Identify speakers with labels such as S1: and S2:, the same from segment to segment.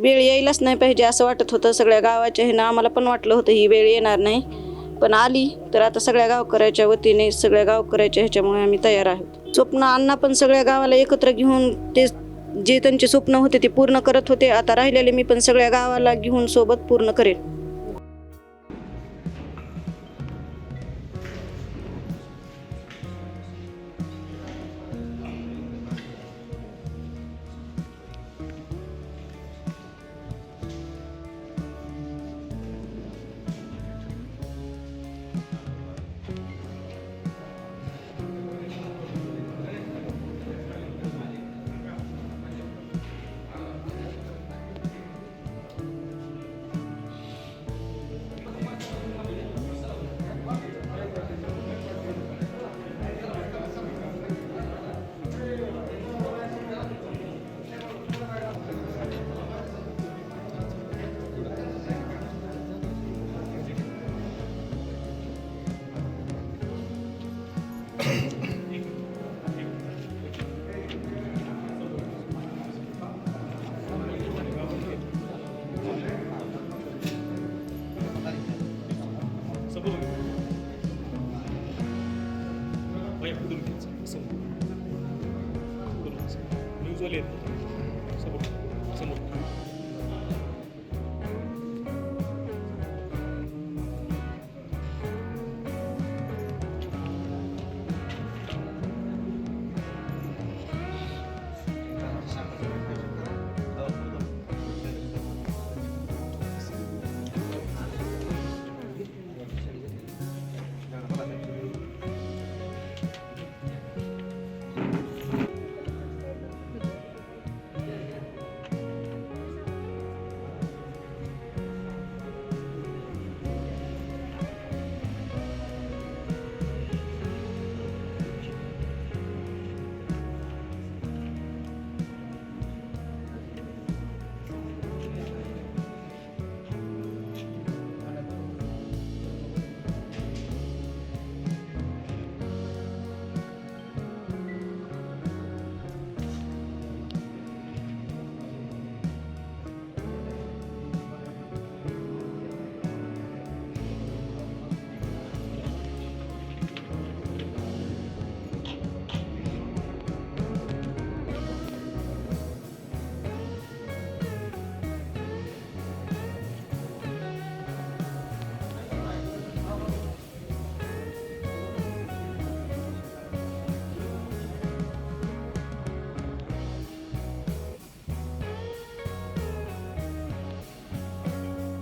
S1: वेळ यायलाच नाही पाहिजे असं वाटत होतं सगळ्या गावाच्या ह्यानं. आम्हाला पण वाटलं होतं ही वेळ येणार नाही, पण आली. तर आता सगळ्या गावकऱ्याच्या वतीने सगळ्या गावकऱ्याच्या ह्याच्यामुळे आम्ही तयार आहोत. स्वप्न अण्णा पण सगळ्या गावाला एकत्र घेऊन ते जे त्यांचे स्वप्न होते ते पूर्ण करत होते. आता राहिलेले मी पण सगळ्या गावाला घेऊन सोबत पूर्ण करेन.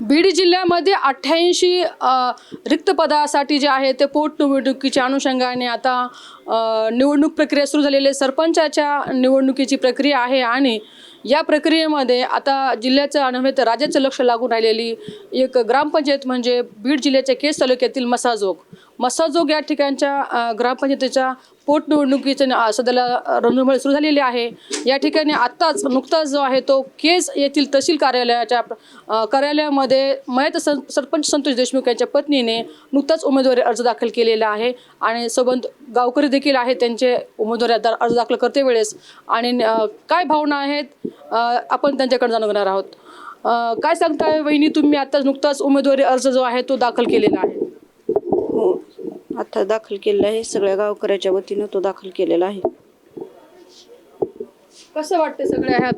S2: बीड जिल्ह्यामध्ये 88 रिक्त पदासाठी जे आहे ते पोटनिवडणुकीच्या अनुषंगाने आता निवडणूक प्रक्रिया सुरू झालेली आहे. सरपंचाच्या निवडणुकीची प्रक्रिया आहे आणि या प्रक्रियेमध्ये आता जिल्ह्याचं नव्हे तर राज्याचं लक्ष लागून राहिलेली एक ग्रामपंचायत म्हणजे बीड जिल्ह्याच्या केज तालुक्यातील मसाजोग या ठिकाणच्या ग्रामपंचायतीच्या पोटनिवडणुकीचं सध्याला रणधुमाळी सुरू झालेली आहे. या ठिकाणी नुकताच जो आहे तो केज येथील तहसील कार्यालयामध्ये मयत सरपंच संतोष देशमुख यांच्या पत्नीने नुकताच उमेदवारी अर्ज दाखल केलेला आहे आणि सोबत गावकरी देखील आहेत त्यांचे उमेदवारी अर्ज दाखल करते वेळेस. आणि काय भावना आहेत आपण त्यांच्याकडे जाणून घेणार आहोत. काय सांगताय वहिनी, तुम्ही आताच नुकताच उमेदवारी अर्ज जो आहे तो दाखल केलेला आहे?
S1: हो, आता दाखल केलेला आहे. सगळ्या गावकऱ्याच्या वतीनं तो दाखल केलेला आहे.
S2: कसं वाटतं सगळ्या ह्या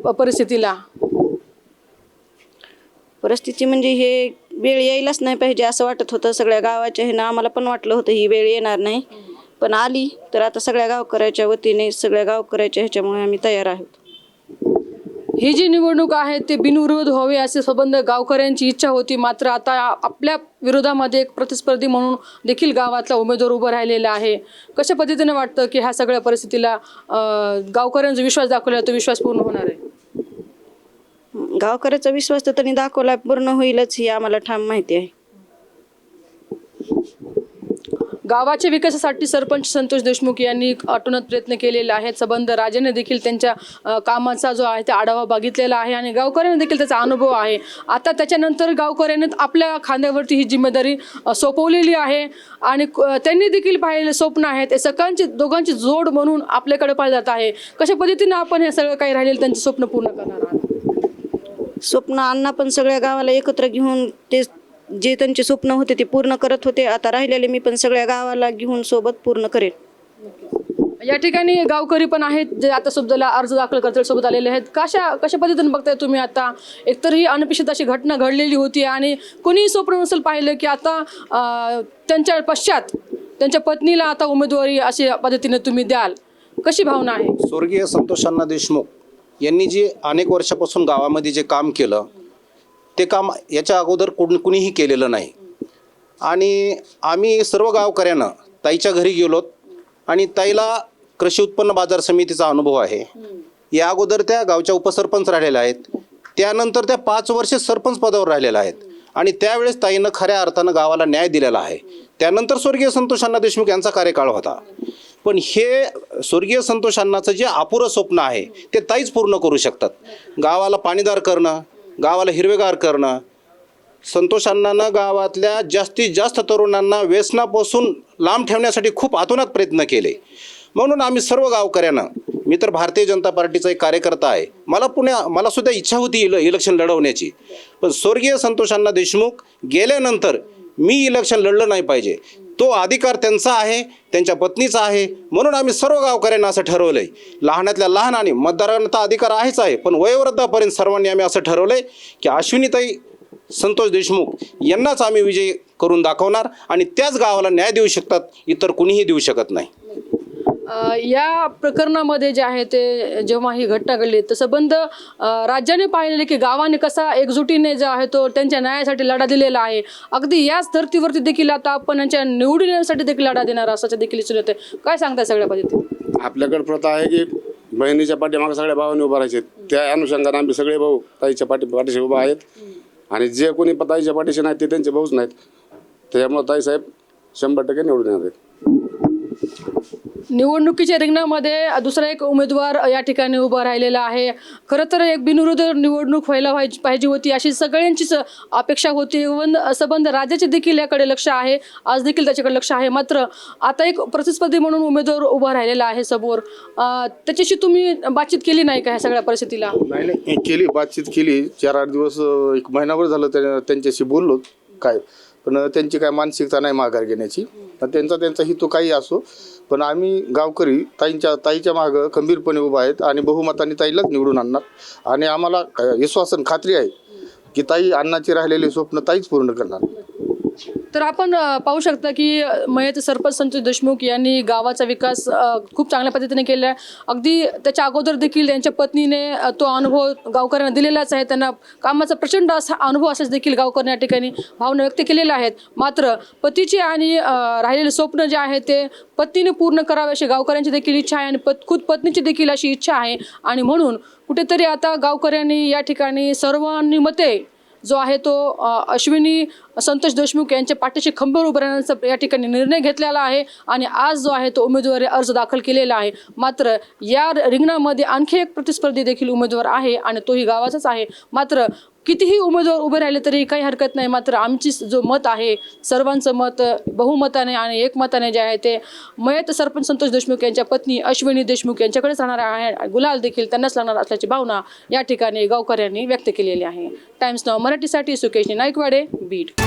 S1: परिस्थिती म्हणजे हे वेळ यायलाच नाही पाहिजे असं वाटत होतं सगळ्या गावाच्या ह्यानं. आम्हाला पण वाटलं होतं ही वेळ येणार नाही, पण आली. तर आता सगळ्या गावकऱ्याच्या वतीने सगळ्या गावकऱ्याच्या ह्याच्यामुळे आम्ही तयार आहोत.
S2: ही जी निवडणूक आहे ते बिनविरोध व्हावी असे संबंध गावकऱ्यांची इच्छा होती. मात्र आता आपल्या विरोधामध्ये एक प्रतिस्पर्धी म्हणून देखील गावातला उमेदवार उभा राहिलेला आहे. कशा पद्धतीने वाटतं की ह्या सगळ्या परिस्थितीला गावकऱ्यांचा विश्वास दाखवला तो विश्वास पूर्ण होणार आहे?
S1: गावकऱ्याचा विश्वास तर त्यांनी दाखवला पूर्ण होईलच ही आम्हाला ठाम माहिती आहे.
S2: गावाच्या विकासासाठी सरपंच संतोष देशमुख यांनी अतोनात प्रयत्न केलेले आहेत. संबंध राजाने देखील त्यांच्या कामाचा जो आहे ते आढावा बघितलेला आहे आणि गावकऱ्यांना देखील त्याचा अनुभव आहे. आता त्याच्यानंतर गावकऱ्यांनी आपल्या खांद्यावरती ही जिम्मेदारी सोपवलेली आहे आणि त्यांनी देखील पाहिलेले स्वप्न आहेत ते सगळ्यांची दोघांची जोड म्हणून आपल्याकडे पाहिलं जात आहे. कशा पद्धतीने आपण हे सगळं काही राहिलेलं त्यांचे स्वप्न पूर्ण करणार आहात?
S1: स्वप्न अण्णा पण सगळ्या गावाला एकत्र घेऊन ते जे त्यांचे स्वप्न होते ते पूर्ण करत होते. आता राहिलेले मी पण सगळ्या गावाला घेऊन सोबत पूर्ण करेन.
S2: या ठिकाणी गावकरी पण आहेत जे आता सुद्धा अर्ज दाखल करतील सोबत आलेले आहेत. कशा पद्धतीने बघताय तुम्ही आता? एकतर ही अनपेक्षित अशी घटना घडलेली होती आणि कोणी स्वप्न नसेल पाहिलं की आता त्यांच्या पश्चात त्यांच्या पत्नीला आता उमेदवारी अशा पद्धतीने तुम्ही द्याल. कशी भावना आहे?
S3: स्वर्गीय संतोष अण्णा देशमुख यांनी जे अनेक वर्षापासून गावामध्ये जे काम केलं ते काम याच्या अगोदर कुणीही केलेलं नाही. आणि आम्ही सर्व गावकऱ्यांना ताईच्या घरी गेलोत आणि ताईला कृषी उत्पन्न बाजार समितीचा अनुभव आहे. या अगोदर त्या गावच्या उपसरपंच राहिलेल्या आहेत. त्यानंतर त्या 5 वर्ष सरपंच पदावर राहिलेल्या आहेत आणि त्यावेळेस ताईनं खऱ्या अर्थानं गावाला न्याय दिलेला आहे. त्यानंतर स्वर्गीय संतोष अण्णा देशमुख यांचा कार्यकाळ होता. पण हे स्वर्गीय संतोष अण्णाचं जे अपुरं स्वप्न आहे ते ताईच पूर्ण करू शकतात. गावाला पाणीदार करणं, गावाला हिरवेगार करणं. संतोष अण्णांना गावातल्या जास्तीत जास्त तरुणांना व्यसनापासून लांब ठेवण्यासाठी खूप आतोनात प्रयत्न केले. म्हणून आम्ही सर्व गावकऱ्यांना, मी तर भारतीय जनता पार्टीचा एक कार्यकर्ता आहे, मला सुद्धा इच्छा होती इलेक्शन लढवण्याची. पण स्वर्गीय संतोष अण्णा देशमुख गेल्यानंतर मी इलेक्शन लढलं नाही पाहिजे. तो अधिकार त्यांचा आहे, त्यांच्या पत्नीचा आहे. म्हणून आम्ही सर्व गावकऱ्यांना असं ठरवलं आहे, लहानातल्या लहान आणि मतदारांना अधिकार आहेच आहे, पण वयोवृद्धापर्यंत सर्वांनी आम्ही असं ठरवलं आहे की अश्विनीताई संतोष देशमुख यांनाच आम्ही विजयी करून दाखवणार आणि त्याच गावाला न्याय देऊ शकतात, इतर कुणीही देऊ शकत नाही.
S2: या प्रकरणामध्ये जे आहे ते जेव्हा ही घटना घडली तर संबंध राज्याने पाहिलेले की गावाने कसा एकजुटीने जो आहे तो त्यांच्या न्यायासाठी लढा दिलेला आहे. अगदी याच धर्तीवरती देखील आता आपण यांच्या निवडून येण्यासाठी देखील लढा देणार असं देखील दिसून येते. काय सांगताय सगळ्या पद्धतीने?
S4: आपल्याकडे प्रथा आहे की बहिणीच्या पाठीमागे सगळ्या भावांनी उभा राहायचे. त्या अनुषंगाने आम्ही सगळे भाऊ ताईच्या पाठीशी उभा आहेत आणि जे कोणी ताईच्या पाठीशी नाहीत ते त्यांचे भाऊच नाहीत. त्याच्यामुळे ताईसाहेब 100% निवडून येणार आहेत.
S2: निवडणुकीच्या रिंगणामध्ये दुसरा एक उमेदवार या ठिकाणी उभा राहिलेला आहे. खरं तर एक बिनविरोध निवडणूक व्हायला पाहिजे होती अशी सगळ्यांचीच अपेक्षा होती. संबंध राज्याचे देखील याकडे लक्ष आहे, आज देखील त्याच्याकडे लक्ष आहे. मात्र आता एक प्रतिस्पर्धी म्हणून उमेदवार उभा राहिलेला आहे समोर. त्याच्याशी तुम्ही बातचीत केली नाही का ह्या सगळ्या परिस्थितीला?
S4: नाही केली, बातचीत केली. 4-8 दिवस 1 महिनाभर झालं त्यांच्याशी बोललो काय, पण त्यांची काय मानसिकता नाही माघार घेण्याची. त्यांचा हितो काही असो, पण आम्ही गावकरी ताईच्या मागं खंबीरपणे उभा आहेत आणि बहुमताने ताईलाच निवडून आणणार. आणि आम्हाला विश्वासन खात्री आहे की ताई अण्णाची राहिलेली स्वप्न ताईच पूर्ण करणार.
S2: तर आपण पाहू शकता की मयत सरपंच संतोष देशमुख यांनी गावाचा विकास खूप चांगल्या पद्धतीने केला आहे. अगदी त्याच्या अगोदर देखील त्यांच्या पत्नीने तो अनुभव गावकऱ्यांना दिलेलाच आहे. त्यांना कामाचा प्रचंड असा अनुभव असल्यास देखील गावकऱ्यांनी या ठिकाणी भावना व्यक्त केलेल्या आहेत. मात्र पतीची आणि राहिलेले स्वप्न जे आहे ते पत्नीने पूर्ण करावे अशी गावकऱ्यांची देखील इच्छा आहे आणि खुद पत्नीची देखील अशी इच्छा आहे. आणि म्हणून कुठेतरी आता गावकऱ्यांनी या ठिकाणी सर्वांनी मते जो आहे तो अश्विनी संतोष देशमुख यांच्या पाठीशी खंबीर उभं राहण्याचा या ठिकाणी निर्णय घेतलेला आहे आणि आज जो आहे तो उमेदवारी अर्ज दाखल केलेला आहे. मात्र या रिंगणामध्ये आणखी एक प्रतिस्पर्धी देखील उमेदवार आहे आणि तोही गावाचाच आहे. मात्र कितीही उमेदवार उभे राहिले तरी काही हरकत नाही. मात्र आमची जो मत आहे, सर्वांचं मत बहुमताने आणि एकमताने जे आहे ते मयत सरपंच संतोष देशमुख यांच्या पत्नी अश्विनी देशमुख यांच्याकडेच राहणार आहे. गुलाल देखील त्यांनाच लागणार असल्याची भावना या ठिकाणी गावकऱ्यांनी व्यक्त केलेली आहे. टाइम्स नाव मराठीसाठी सुकेश नाईकवाडे, बीड.